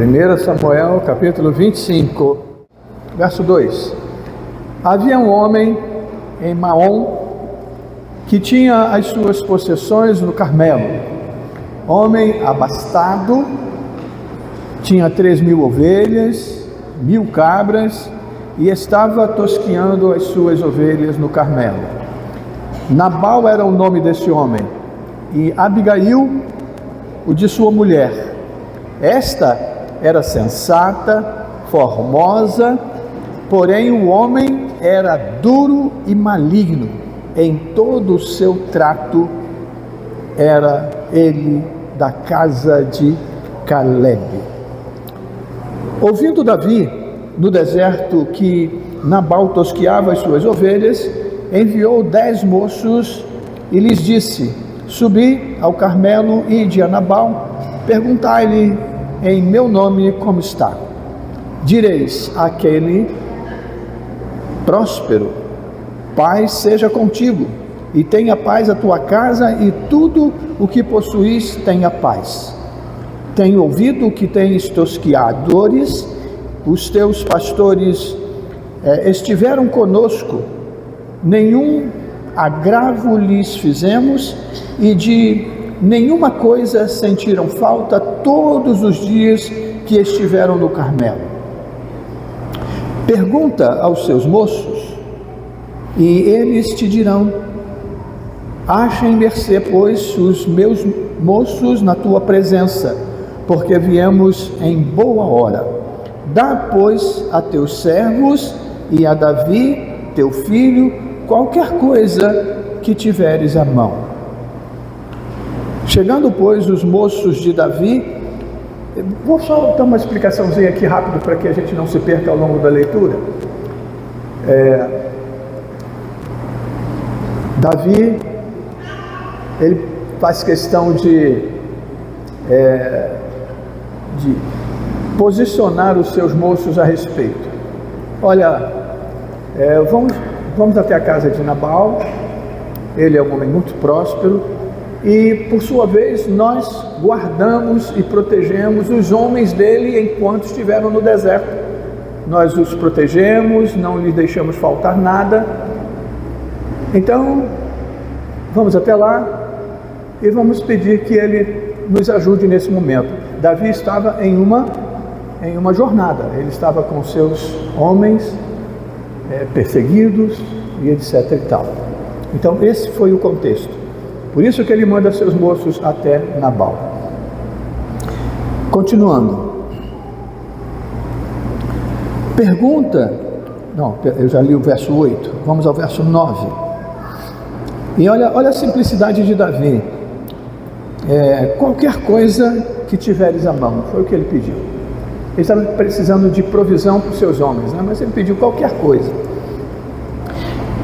1 Samuel, capítulo 25, verso 2. Havia um homem em Maom que tinha as suas possessões no Carmelo. Homem abastado, tinha 3.000 ovelhas, 1.000 cabras e estava tosqueando as suas ovelhas no Carmelo. Nabal era o nome desse homem e Abigail, o de sua mulher. Esta era sensata, formosa, porém o homem era duro e maligno. Em todo o seu trato era ele da casa de Caleb. Ouvindo Davi no deserto que Nabal tosqueava as suas ovelhas, enviou 10 moços e lhes disse: subi ao Carmelo e ide a Nabal, perguntai-lhe em meu nome como está. Direis àquele: próspero, paz seja contigo, e tenha paz a tua casa, e tudo o que possuís tenha paz. Tenho ouvido que tens tosquiadores, os teus pastores estiveram conosco, nenhum agravo lhes fizemos, e de nenhuma coisa sentiram falta todos os dias que estiveram no Carmelo. Pergunta aos seus moços, e eles te dirão: achem mercê, pois, os meus moços na tua presença, porque viemos em boa hora. Dá, pois, a teus servos e a Davi, teu filho, qualquer coisa que tiveres à mão. Chegando, pois, os moços de Davi, vou só dar uma explicaçãozinha aqui rápido para que a gente não se perca ao longo da leitura. Davi, ele faz questão de posicionar os seus moços a respeito. Olha, vamos até a casa de Nabal, ele é um homem muito próspero, e por sua vez nós guardamos e protegemos os homens dele enquanto estiveram no deserto. Nós os protegemos, não lhes deixamos faltar nada. Então vamos até lá e vamos pedir que ele nos ajude nesse momento. Davi estava em uma jornada, ele estava com seus homens perseguidos e etc e tal. Então esse foi o contexto. Por isso que ele manda seus moços até Nabal. Continuando. Pergunta, não, eu já li o verso 8, vamos ao verso 9. E olha a simplicidade de Davi. Qualquer coisa que tiveres à mão, foi o que ele pediu. Ele estava precisando de provisão para os seus homens, né? Mas ele pediu qualquer coisa.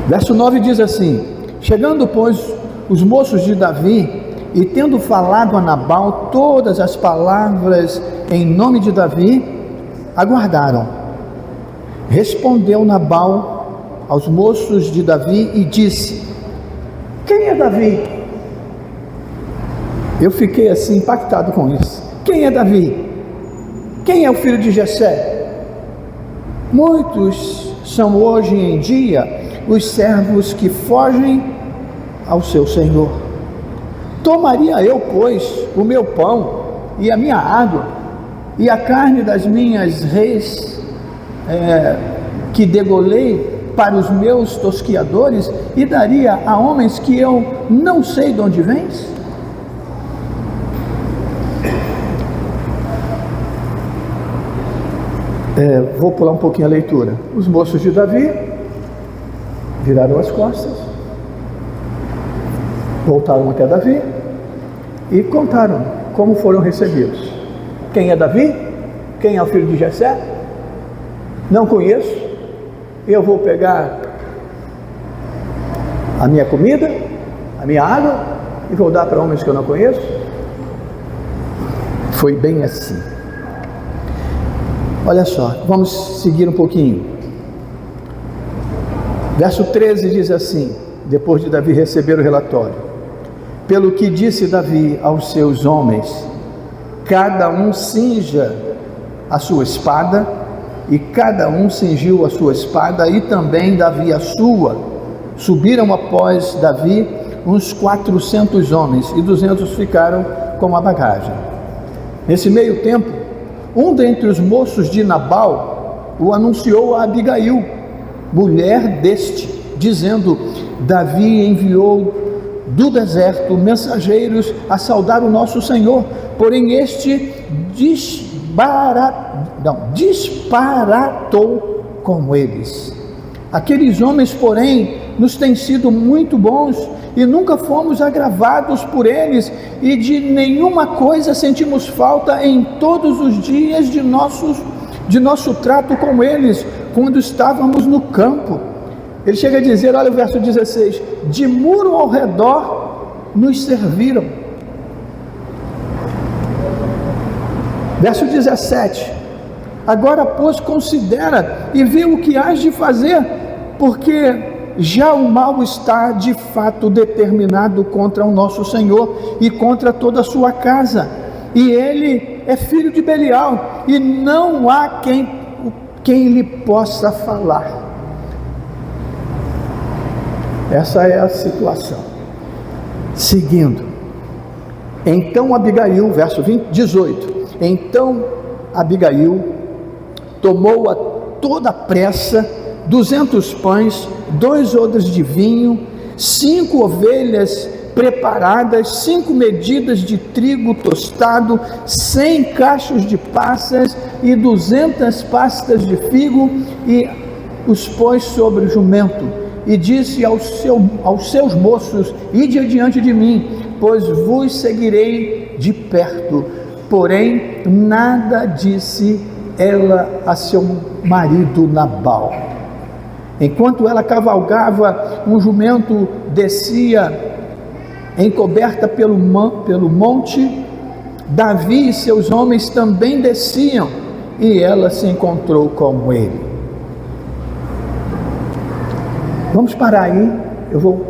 Verso 9 diz assim: chegando, pois, os moços de Davi, e tendo falado a Nabal todas as palavras em nome de Davi, aguardaram. Respondeu Nabal aos moços de Davi e disse: quem é Davi? Eu fiquei assim impactado com isso. Quem é Davi? Quem é o filho de Jessé? Muitos são hoje em dia os servos que fogem ao seu senhor. Tomaria eu, pois, o meu pão e a minha água e a carne das minhas reis que degolei para os meus tosquiadores e daria a homens que eu não sei de onde vens? Vou pular um pouquinho a leitura. Os moços de Davi viraram as costas, voltaram até Davi e contaram como foram recebidos. Quem é Davi? Quem é o filho de Jessé? Não conheço. Eu vou pegar a minha comida, a minha água e vou dar para homens que eu não conheço? Foi bem assim. Olha só, vamos seguir um pouquinho. Verso 13 diz assim, depois de Davi receber o relatório: pelo que disse Davi aos seus homens, cada um cinja a sua espada, e cada um cingiu a sua espada, e também Davi a sua. Subiram após Davi uns 400 homens, e 200 ficaram com a bagagem. Nesse meio tempo, um dentre os moços de Nabal o anunciou a Abigail, mulher deste, dizendo: Davi enviou do deserto mensageiros a saudar o nosso Senhor, porém este disparatou com eles. Aqueles homens, porém, nos têm sido muito bons, e nunca fomos agravados por eles, e de nenhuma coisa sentimos falta em todos os dias de nosso trato com eles, quando estávamos no campo. Ele chega a dizer, olha o verso 16: de muro ao redor nos serviram. Verso 17: agora, pois, considera e vê o que hás de fazer, porque já o mal está de fato determinado contra o nosso Senhor e contra toda a sua casa, e ele é filho de Belial, e não há quem lhe possa falar. Essa é a situação. Seguindo, então Abigail, verso 18: então Abigail tomou a toda pressa 200 pães, 2 odres de vinho, 5 ovelhas preparadas, 5 medidas de trigo tostado, 100 cachos de passas e 200 pastas de figo, e os pôs sobre o jumento, e disse aos seus moços: ide adiante de mim, pois vos seguirei de perto. Porém, nada disse ela a seu marido Nabal. Enquanto ela cavalgava, um jumento descia encoberta pelo monte. Davi e seus homens também desciam, e ela se encontrou com ele. Vamos parar aí, eu vou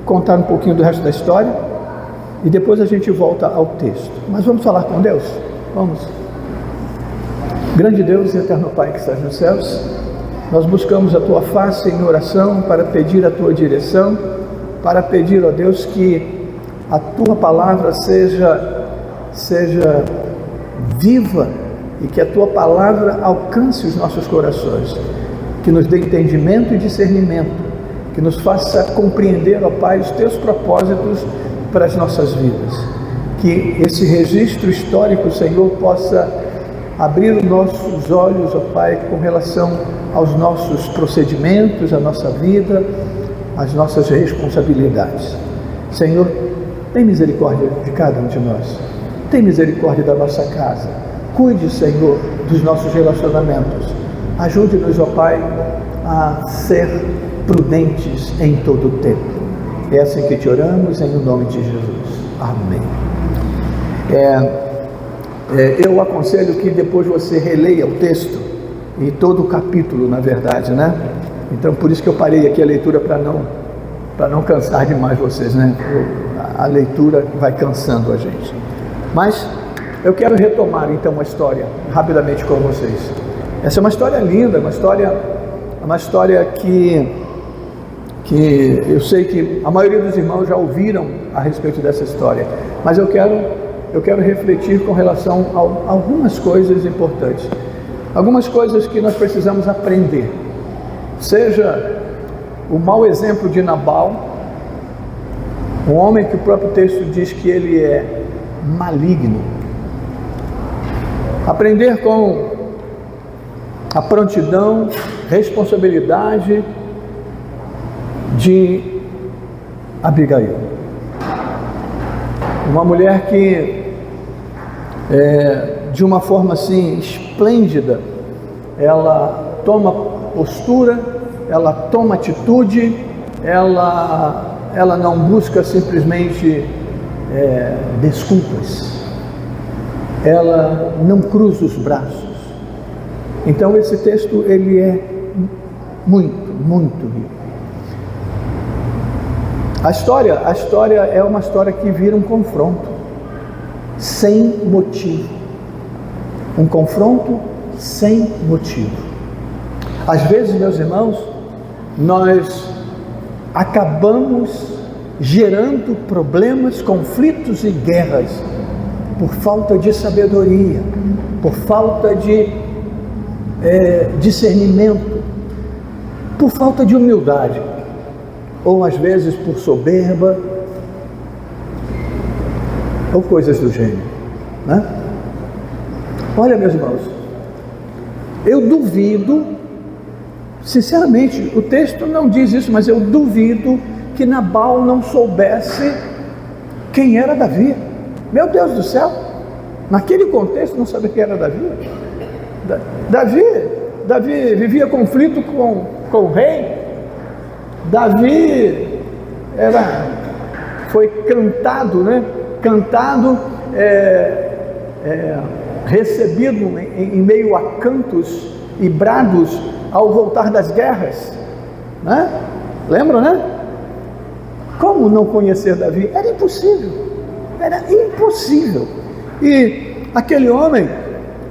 contar um pouquinho do resto da história, e depois a gente volta ao texto. Mas vamos falar com Deus? Vamos. Grande Deus e eterno Pai que estás nos céus, nós buscamos a Tua face em oração para pedir a Tua direção, para pedir, ó Deus, que a Tua palavra seja viva, e que a Tua palavra alcance os nossos corações, que nos dê entendimento e discernimento, que nos faça compreender, ó Pai, os Teus propósitos para as nossas vidas, que esse registro histórico, Senhor, possa abrir os nossos olhos, ó Pai, com relação aos nossos procedimentos, à nossa vida, às nossas responsabilidades. Senhor, tem misericórdia de cada um de nós, tem misericórdia da nossa casa, cuide, Senhor, dos nossos relacionamentos, ajude-nos, ó Pai, a ser prudentes em todo o tempo. É assim que te oramos, em nome de Jesus. Amém. Eu aconselho que depois você releia o texto, e todo o capítulo, na verdade, né? Então, por isso que eu parei aqui a leitura, para não cansar demais vocês, né? A leitura vai cansando a gente. Mas eu quero retomar então uma história rapidamente com vocês. Essa é uma história linda, uma história que eu sei que a maioria dos irmãos já ouviram a respeito dessa história, mas eu quero refletir com relação a algumas coisas importantes, algumas coisas que nós precisamos aprender. Seja o mau exemplo de Nabal, um homem que o próprio texto diz que ele é maligno. Aprender com a prontidão, responsabilidade de Abigail, uma mulher que de uma forma assim esplêndida, ela toma postura, ela toma atitude, ela não busca simplesmente desculpas, ela não cruza os braços. Então esse texto ele é muito rico. A história é uma história que vira um confronto sem motivo. Um confronto sem motivo. Às vezes, meus irmãos, nós acabamos gerando problemas, conflitos e guerras por falta de sabedoria, por falta de discernimento, por falta de humildade, ou às vezes por soberba, ou coisas do gênero, né? Olha, meus irmãos, eu duvido, sinceramente, o texto não diz isso, mas eu duvido que Nabal não soubesse quem era Davi. Meu Deus do céu, naquele contexto não sabia quem era Davi. Davi vivia conflito com o rei. Davi foi cantado, né? Recebido em meio a cantos e brados ao voltar das guerras, né? Lembra, né? Como não conhecer Davi? Era impossível. E aquele homem,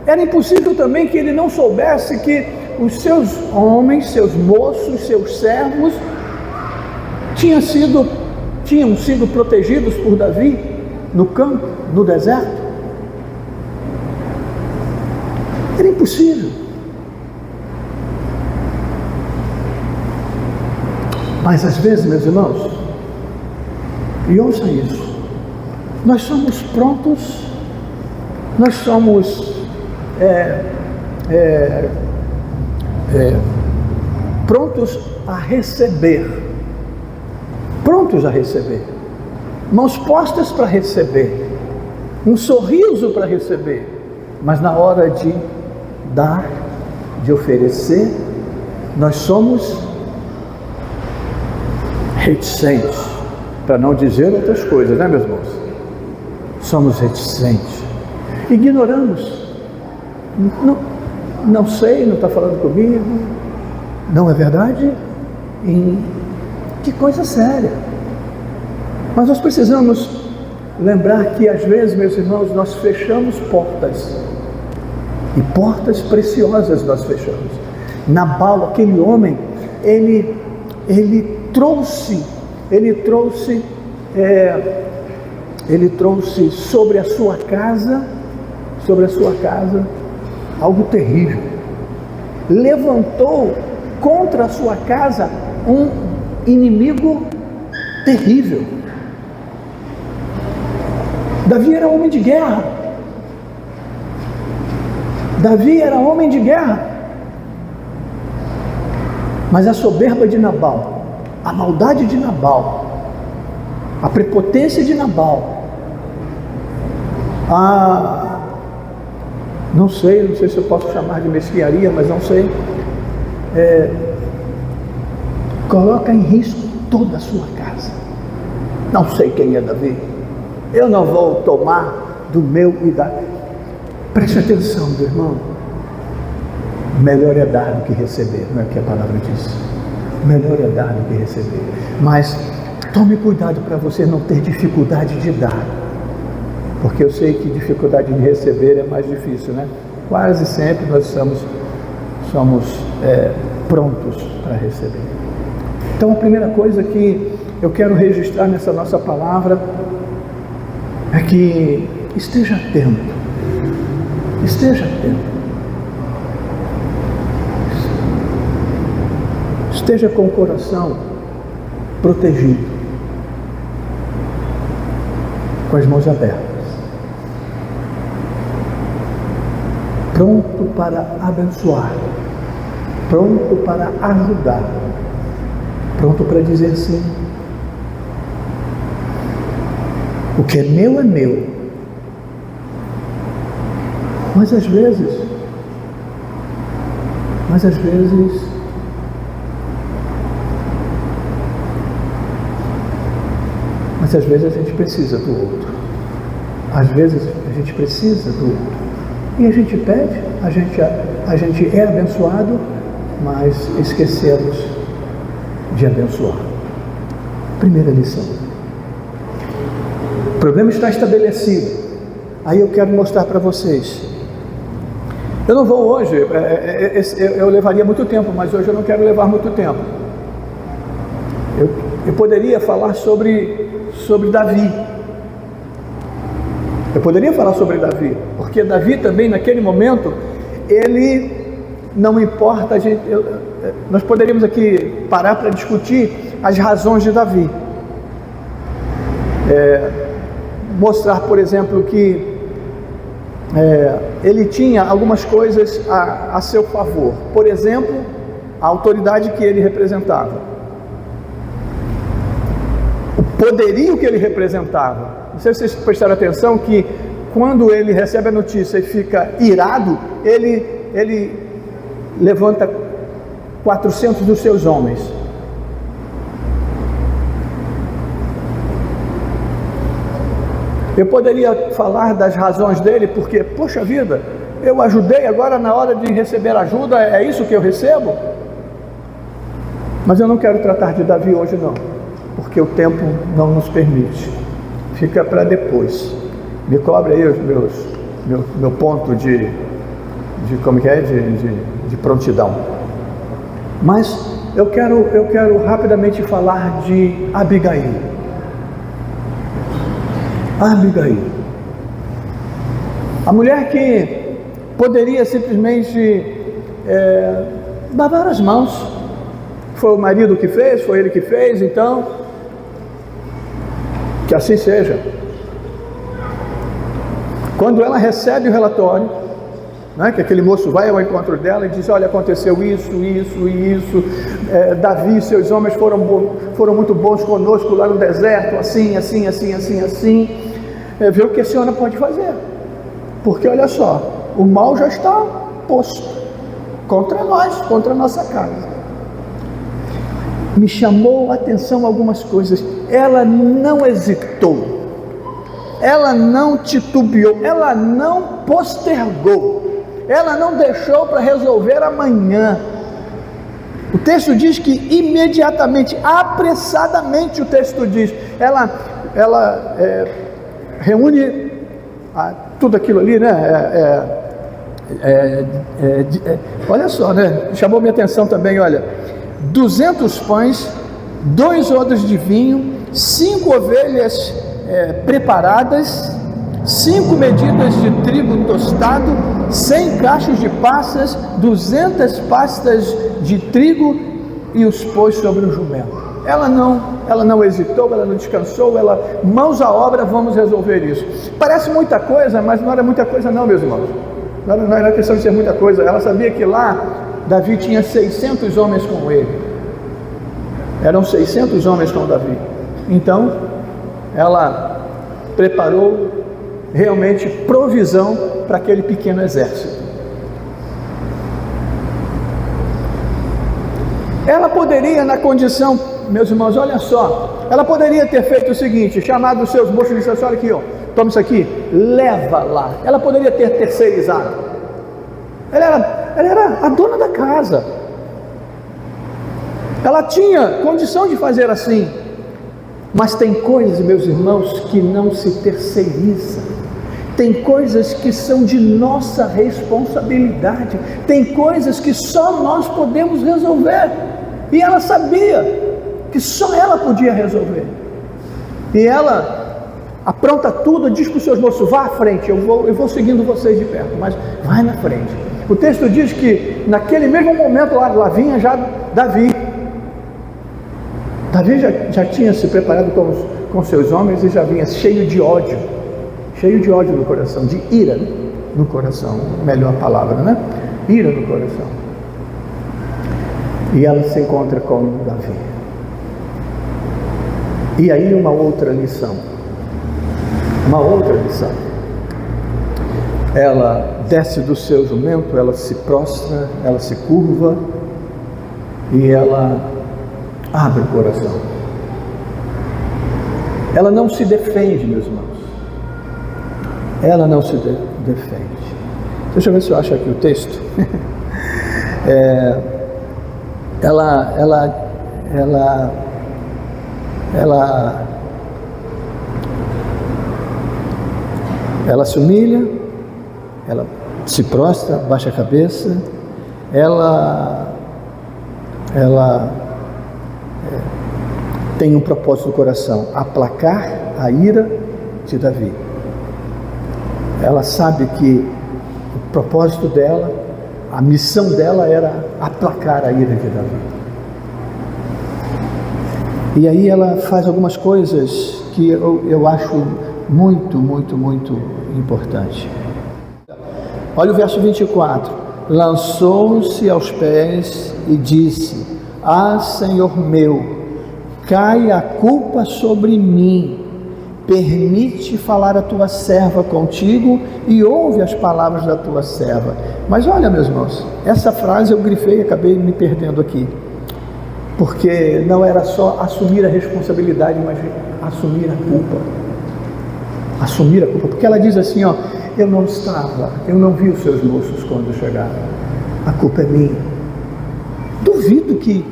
era impossível também que ele não soubesse que os seus homens, seus moços, seus servos tinham sido protegidos por Davi no campo, no deserto. Era impossível. Mas às vezes, meus irmãos, e ouça isso, nós somos prontos, nós somos prontos a receber, mãos postas para receber, um sorriso para receber, mas na hora de dar, de oferecer, nós somos reticentes, para não dizer outras coisas, né, meus irmãos? Somos reticentes, ignoramos, não sei, não está falando comigo, não é verdade? Que coisa séria. Mas nós precisamos lembrar que às vezes, meus irmãos, nós fechamos portas, e portas preciosas nós fechamos. Nabal, aquele homem, ele trouxe sobre a sua casa algo terrível. Levantou contra a sua casa um inimigo terrível. Davi era homem de guerra. Mas a soberba de Nabal, a maldade de Nabal, a prepotência de Nabal, não sei se eu posso chamar de mesquinharia, mas não sei, coloca em risco toda a sua casa. Não sei quem é Davi, eu não vou tomar do meu e da... Preste atenção, meu irmão, melhor é dar do que receber, não é o que a palavra diz? Melhor é dar do que receber. Mas tome cuidado para você não ter dificuldade de dar, porque eu sei que dificuldade de receber é mais difícil, né? Quase sempre nós somos prontos para receber. Então a primeira coisa que eu quero registrar nessa nossa palavra é que esteja atento. Esteja atento. Esteja com o coração protegido, com as mãos abertas, pronto para abençoar, pronto para ajudar, pronto para dizer sim. O que é meu, mas às vezes a gente precisa do outro. Às vezes a gente precisa do outro. E a gente pede, a gente é abençoado, mas esquecemos de abençoar. Primeira lição. O problema está estabelecido. Aí eu quero mostrar para vocês Eu não vou hoje, eu levaria muito tempo, mas hoje eu não quero levar muito tempo. Eu poderia falar sobre Davi. Eu poderia falar sobre Davi, porque Davi também naquele momento, ele não importa, nós poderíamos aqui parar para discutir as razões de Davi. Mostrar, por exemplo, que ele tinha algumas coisas a seu favor. Por exemplo, a autoridade que ele representava, o poderio que ele representava. Não sei se vocês prestaram atenção que quando ele recebe a notícia e fica irado, ele levanta 400 dos seus homens. Eu poderia falar das razões dele, porque, poxa vida, eu ajudei, agora na hora de receber ajuda, é isso que eu recebo? Mas eu não quero tratar de Davi hoje não, porque o tempo não nos permite. Fica para depois. Me cobre aí meu ponto de como que é? De prontidão. Mas eu quero rapidamente falar de Abigail. Abigail, a mulher que poderia simplesmente lavar as mãos. Foi o marido que fez, foi ele que fez, então que assim seja. Quando ela recebe o relatório, né, que aquele moço vai ao encontro dela e diz: olha, aconteceu isso, Davi e seus homens foram muito bons conosco lá no deserto, assim, vê o que a senhora pode fazer, porque olha só, o mal já está posto contra nós, contra a nossa casa. Me chamou a atenção algumas coisas. Ela não hesitou, ela não titubeou, ela não postergou, ela não deixou para resolver amanhã. O texto diz que imediatamente, apressadamente, o texto diz, ela reúne tudo aquilo ali, né? Olha só, né? Chamou minha atenção também, olha, 200 pães, 2 odres de vinho, 5 ovelhas preparadas, 5 medidas de trigo tostado, 100 cachos de passas, 200 pastas de trigo, e os pôs sobre o jumento. Ela não hesitou, ela não descansou, mãos à obra, vamos resolver isso. Parece muita coisa, mas não era muita coisa não, meus irmãos. Não era questão de ser muita coisa. Ela sabia que lá Davi tinha 600 homens com ele. Eram 600 homens com Davi. Então, ela preparou realmente provisão para aquele pequeno exército. Ela poderia, na condição, meus irmãos, olha só, ela poderia ter feito o seguinte, chamado os seus moços e disse: olha aqui, ó, toma isso aqui, leva lá. Ela poderia ter terceirizado. Ela era a dona da casa. Ela tinha condição de fazer assim. Mas tem coisas, meus irmãos, que não se terceirizam. Tem coisas que são de nossa responsabilidade. Tem coisas que só nós podemos resolver. E ela sabia que só ela podia resolver. E ela apronta tudo, diz para os seus moços: vá à frente, eu vou seguindo vocês de perto, mas vai na frente. O texto diz que naquele mesmo momento lá vinha já Davi. Davi já tinha se preparado com seus homens e já vinha cheio de ódio no coração, de ira no coração, melhor palavra, né? Ira no coração. E ela se encontra com Davi. E aí uma outra lição. Ela desce do seu jumento, ela se prostra, ela se curva e ela abre o coração. Ela não se defende, meus irmãos. Ela não se defende. Deixa eu ver se eu acho aqui o texto. Ela se humilha, ela se prostra, baixa a cabeça, ela tem um propósito no coração: aplacar a ira de Davi. Ela sabe que o propósito dela, a missão dela era aplacar a ira de Davi. E aí ela faz algumas coisas que eu acho muito, muito, muito importante. Olha o verso 24: lançou-se aos pés e disse: ah, Senhor meu, cai a culpa sobre mim, permite falar a tua serva contigo e ouve as palavras da tua serva. Mas olha, meus irmãos, essa frase eu grifei e acabei me perdendo aqui, porque não era só assumir a responsabilidade, mas assumir a culpa. Assumir a culpa, porque ela diz assim, ó: eu não estava, eu não vi os seus moços quando chegaram, a culpa é minha. Duvido que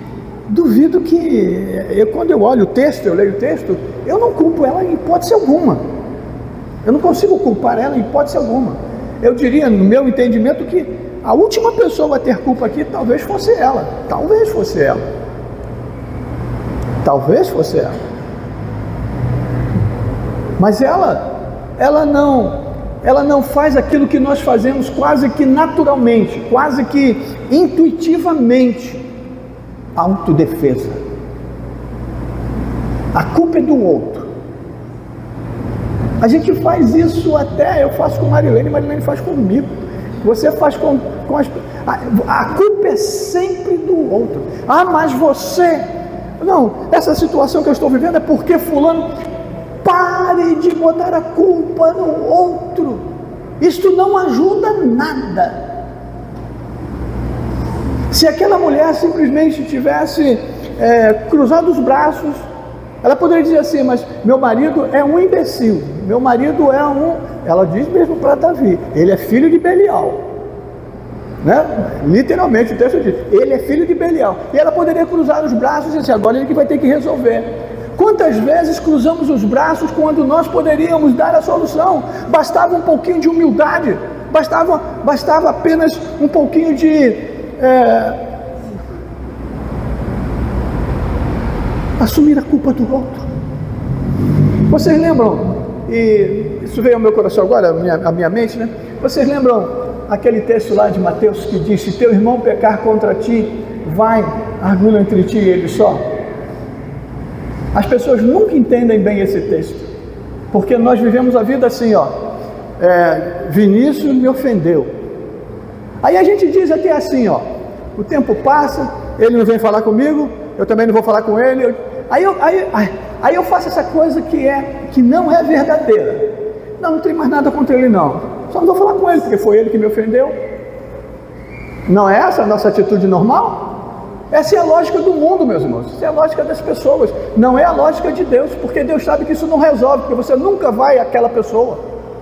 quando eu olho o texto, eu leio o texto, eu não culpo ela em hipótese alguma. Eu não consigo culpar ela em hipótese alguma. Eu diria, no meu entendimento, que a última pessoa a ter culpa aqui talvez fosse ela. Talvez fosse ela. Talvez fosse ela. Mas ela não faz aquilo que nós fazemos quase que naturalmente, quase que intuitivamente: autodefesa. A culpa é do outro. A gente faz isso até, eu faço com Marilene faz comigo, você faz com as... A culpa é sempre do outro. Ah, mas você... Não, essa situação que eu estou vivendo é porque fulano... Pare de botar a culpa no outro. Isto não ajuda nada. Se aquela mulher simplesmente tivesse cruzado os braços, ela poderia dizer assim: mas meu marido é um imbecil, meu marido é um... Ela diz mesmo para Davi, ele é filho de Belial, né? Literalmente o texto diz, ele é filho de Belial. E ela poderia cruzar os braços e dizer assim: agora ele que vai ter que resolver. Quantas vezes cruzamos os braços quando nós poderíamos dar a solução? Bastava um pouquinho de humildade, bastava apenas um pouquinho de assumir a culpa do outro. Vocês lembram, e isso veio ao meu coração agora, à minha mente, né? Vocês lembram aquele texto lá de Mateus que diz: se teu irmão pecar contra ti, vai, argula entre ti e ele só? As pessoas nunca entendem bem esse texto, porque nós vivemos a vida assim, ó: Vinícius me ofendeu. Aí a gente diz até assim, ó: o tempo passa, ele não vem falar comigo, eu também não vou falar com ele. Aí eu faço essa coisa que não é verdadeira. Não tem mais nada contra ele não, só não vou falar com ele, porque foi ele que me ofendeu. Não é essa a nossa atitude normal? Essa é a lógica do mundo, meus irmãos. Essa é a lógica das pessoas. Não é a lógica de Deus, porque Deus sabe que isso não resolve, porque você nunca vai àquela pessoa,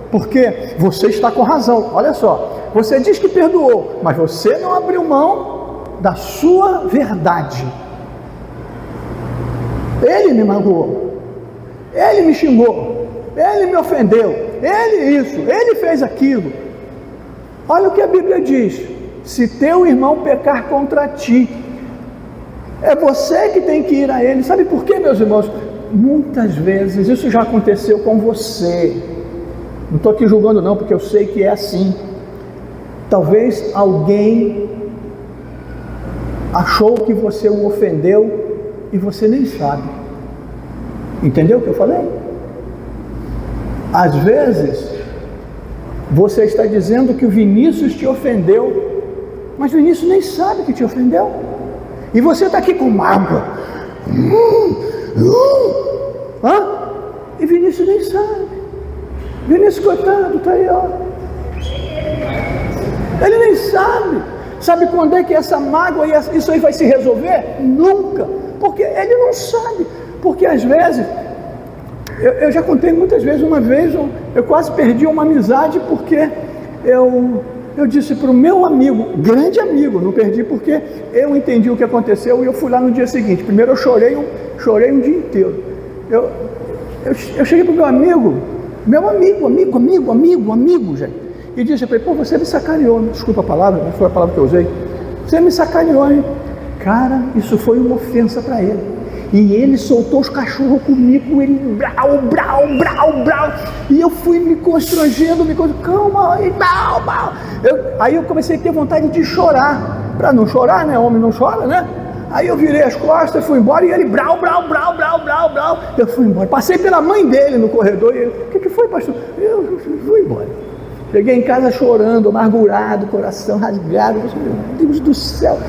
porque você está com razão. Olha só, você diz que perdoou, mas você não abriu mão da sua verdade. Ele me magoou, ele me xingou, ele me ofendeu, ele isso, ele fez aquilo. Olha o que a Bíblia diz: se teu irmão pecar contra ti, é você que tem que ir a ele. Sabe por quê, meus irmãos? Muitas vezes isso já aconteceu com você. Não estou aqui julgando não, porque eu sei que é assim. Talvez alguém achou que você o ofendeu e você nem sabe. Entendeu o que eu falei? Às vezes você está dizendo que o Vinícius te ofendeu, mas o Vinícius nem sabe que te ofendeu. E você está aqui com mágoa. E Vinícius nem sabe. Vinícius, coitado, está aí, ó. Ele nem sabe. Sabe quando é que essa mágoa e isso aí vai se resolver? Nunca. Porque ele não sabe. Porque às vezes, eu já contei muitas vezes, uma vez eu quase perdi uma amizade porque eu disse para o meu amigo, grande amigo, não perdi porque eu entendi o que aconteceu e eu fui lá no dia seguinte. Primeiro eu chorei um dia inteiro. Eu cheguei para o meu amigo, gente. e disse para ele: pô, você me sacaneou, desculpa a palavra, não foi a palavra que eu usei, você me sacaneou, hein? Cara, isso foi uma ofensa para ele. E ele soltou os cachorros comigo, ele brau, brau, brau, brau. E eu fui me constrangendo, calma, e brau, brau. Aí eu comecei a ter vontade de chorar. Para não chorar, né? Homem não chora, né? Aí eu virei as costas, fui embora e ele brau, brau, brau, brau, brau, brau. Eu fui embora. Passei pela mãe dele no corredor e ele: o que foi, pastor? Eu fui embora. Cheguei em casa chorando, amargurado, coração rasgado. Meu Deus do céu.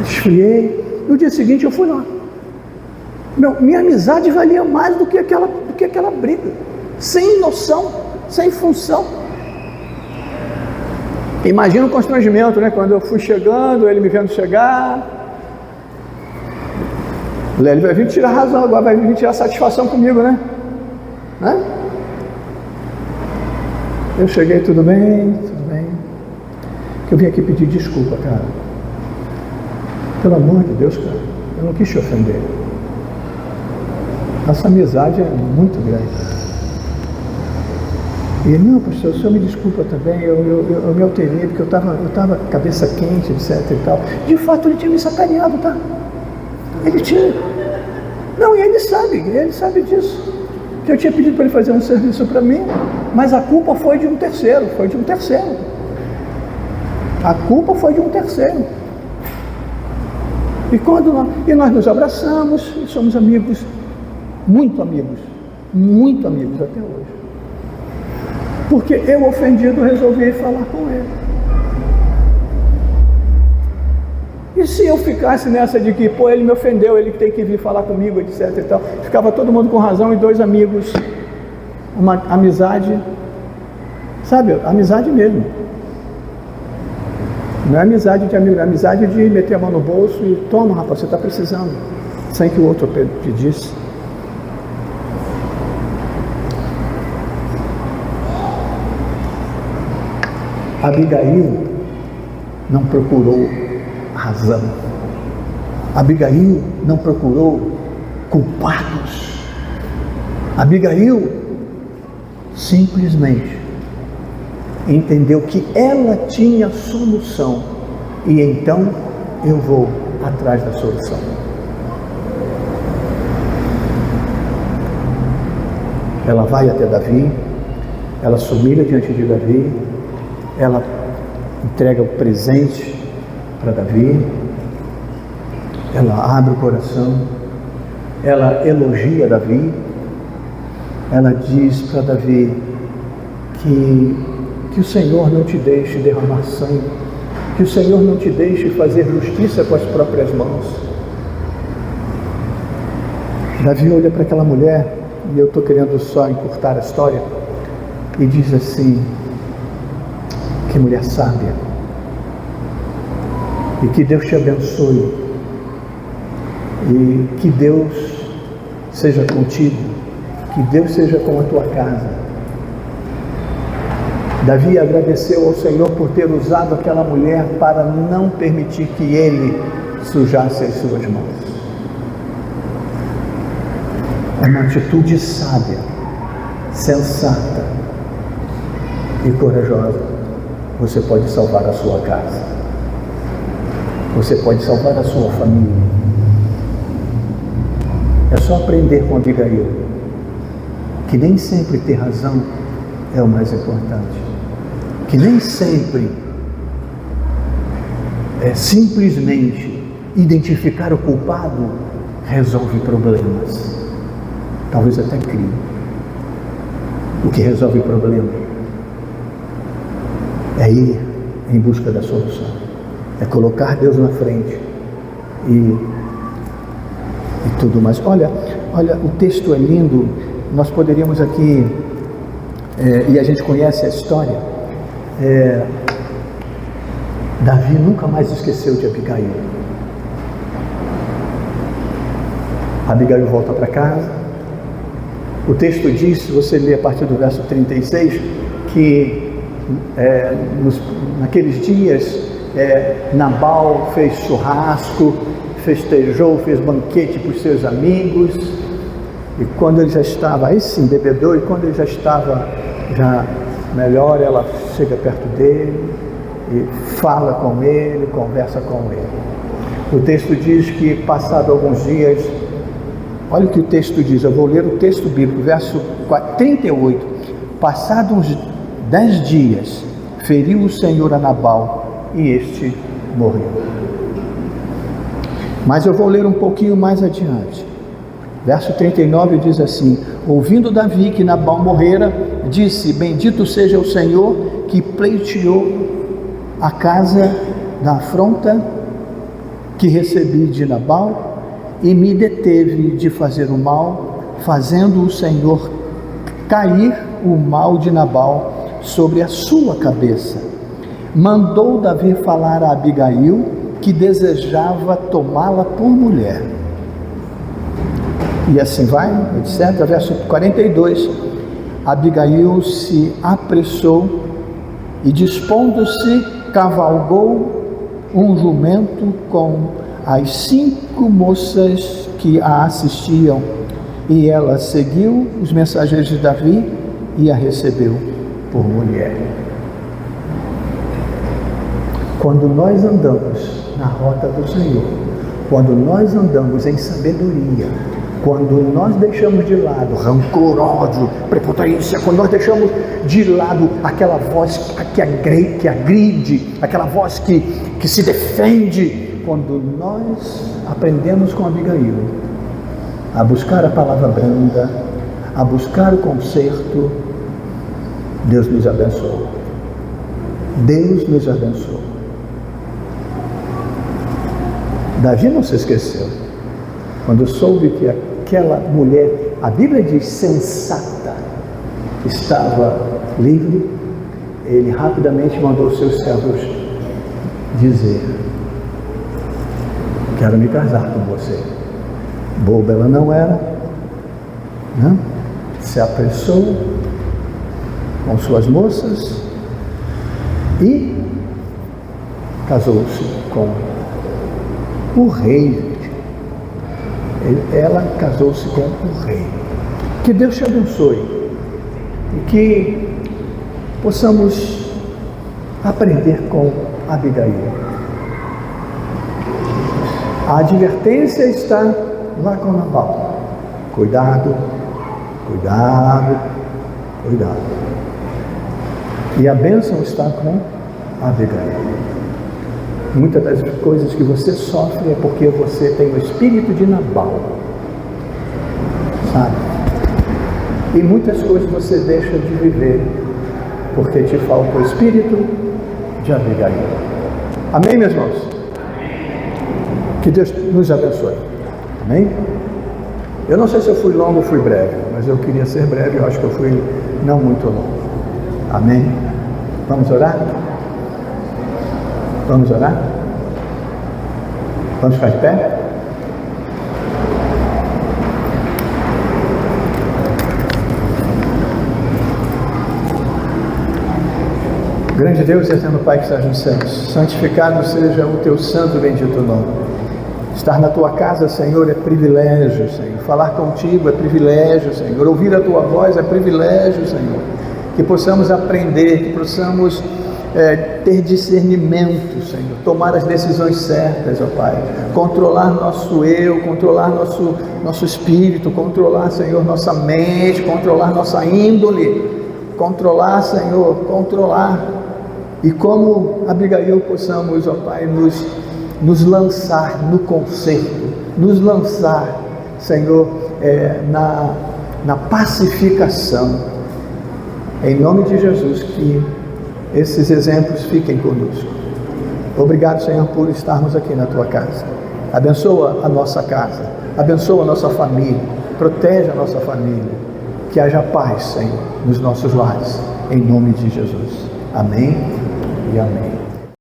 Esfriei. No dia seguinte eu fui lá. Minha amizade valia mais do que aquela briga. Sem noção, sem função. Imagina o constrangimento, né? Quando eu fui chegando, ele me vendo chegar. Ele vai vir tirar razão agora, vai vir tirar satisfação comigo, né? Eu cheguei: tudo bem, tudo bem. Eu vim aqui pedir desculpa, cara. Pelo amor de Deus, cara, eu não quis te ofender. Nossa amizade é muito grande. E ele: não, pastor, o senhor me desculpa também, eu me alterei porque eu estava cabeça quente, etc e tal. De fato, ele tinha me sacaneado, tá? Ele tinha. Não, e ele sabe disso. Que eu tinha pedido para ele fazer um serviço para mim, mas a culpa foi de um terceiro, A culpa foi de um terceiro. E nós nos abraçamos e somos amigos, muito amigos até hoje. Porque eu, ofendido, resolvi falar com ele. E se eu ficasse nessa de que, pô, ele me ofendeu, ele tem que vir falar comigo, etc e tal, ficava todo mundo com razão e dois amigos, uma amizade, sabe, amizade mesmo. Não é amizade de amigo, é amizade de meter a mão no bolso e: toma, rapaz, você está precisando, sem que o outro pedisse. Abigail não procurou razão. Abigail não procurou culpados. Abigail simplesmente entendeu que ela tinha solução, e então eu vou atrás da solução. Ela vai até Davi, ela se humilha diante de Davi, ela entrega o presente para Davi, ela abre o coração, ela elogia Davi, ela diz para Davi que o Senhor não te deixe derramar sangue, que o Senhor não te deixe fazer justiça com as próprias mãos. Davi olha para aquela mulher, e eu estou querendo só encurtar a história, e diz assim: que mulher sábia, e que Deus te abençoe, e que Deus seja contigo, que Deus seja com a tua casa. Davi agradeceu ao Senhor por ter usado aquela mulher para não permitir que ele sujasse as suas mãos. É uma atitude sábia, sensata e corajosa. Você pode salvar a sua casa. Você pode salvar a sua família. É só aprender com Abigail que nem sempre ter razão é o mais importante. Que nem sempre simplesmente identificar o culpado resolve problemas, talvez até crime. O que resolve o problema é ir em busca da solução, é colocar Deus na frente e tudo mais. Olha, o texto é lindo. Nós poderíamos aqui, e a gente conhece a história. Davi nunca mais esqueceu de Abigail. Abigail volta para casa. O texto diz, se você ler a partir do verso 36, que naqueles dias Nabal fez churrasco, festejou, fez banquete para os seus amigos, e quando ele já estava, aí sim, bebedor, e quando ele já estava já melhor, ela chega perto dele e fala com ele, conversa com ele. O texto diz que, passado alguns dias, olha o que o texto diz, eu vou ler o texto bíblico, verso 38. Passado uns 10 dias, feriu o Senhor a Nabal e este morreu. Mas eu vou ler um pouquinho mais adiante. Verso 39 diz assim: ouvindo Davi que Nabal morrera, disse: bendito seja o Senhor que pleiteou a casa da afronta que recebi de Nabal e me deteve de fazer o mal, fazendo o Senhor cair o mal de Nabal sobre a sua cabeça. Mandou Davi falar a Abigail, que desejava tomá-la por mulher. E assim vai, etc. Verso 42, Abigail se apressou e, dispondo-se, cavalgou um jumento com as 5 moças que a assistiam, e ela seguiu os mensageiros de Davi e a recebeu por mulher. Quando nós andamos na rota do Senhor, quando nós andamos em sabedoria, quando nós deixamos de lado rancor, ódio, prepotência, quando nós deixamos de lado aquela voz que agride, aquela voz que se defende, quando nós aprendemos com Abigail a buscar a palavra branda, a buscar o conserto, Deus nos abençoa. Deus nos abençoa. Davi não se esqueceu. Quando soube que aquela mulher, a Bíblia diz sensata, estava livre, ele rapidamente mandou os seus servos dizer: quero me casar com você. Boba ela não era, né? Se apressou com suas moças e casou-se com o rei. Ela casou-se com o rei. Que Deus te abençoe e que possamos aprender com Abigail. A advertência está lá com Nabal: cuidado, cuidado, cuidado. E a bênção está com Abigail. Muitas das coisas que você sofre é porque você tem o espírito de Nabal, sabe? E muitas coisas você deixa de viver porque te falta o espírito de Abigail. Amém, meus irmãos? Que Deus nos abençoe. Amém? Eu não sei se eu fui longo ou fui breve, mas eu queria ser breve, eu acho que eu fui não muito longo. Amém? Vamos orar? Vamos orar? Vamos ficar de pé? Grande Deus e eterno Pai que estás nos céus, santificado seja o teu santo e bendito nome. Estar na tua casa, Senhor, é privilégio, Senhor. Falar contigo é privilégio, Senhor. Ouvir a tua voz é privilégio, Senhor. Que possamos aprender, que possamos ter discernimento, Senhor, tomar as decisões certas, ó Pai, controlar nosso eu, controlar nosso espírito, controlar, Senhor, nossa mente, controlar nossa índole, controlar, Senhor, controlar, e como Abigail possamos, ó Pai, nos lançar no conserto, nos lançar, Senhor, na pacificação, em nome de Jesus, que esses exemplos fiquem conosco. Obrigado, Senhor, por estarmos aqui na tua casa. Abençoa a nossa casa, abençoa a nossa família, protege a nossa família, que haja paz, Senhor, nos nossos lares, em nome de Jesus. Amém e amém.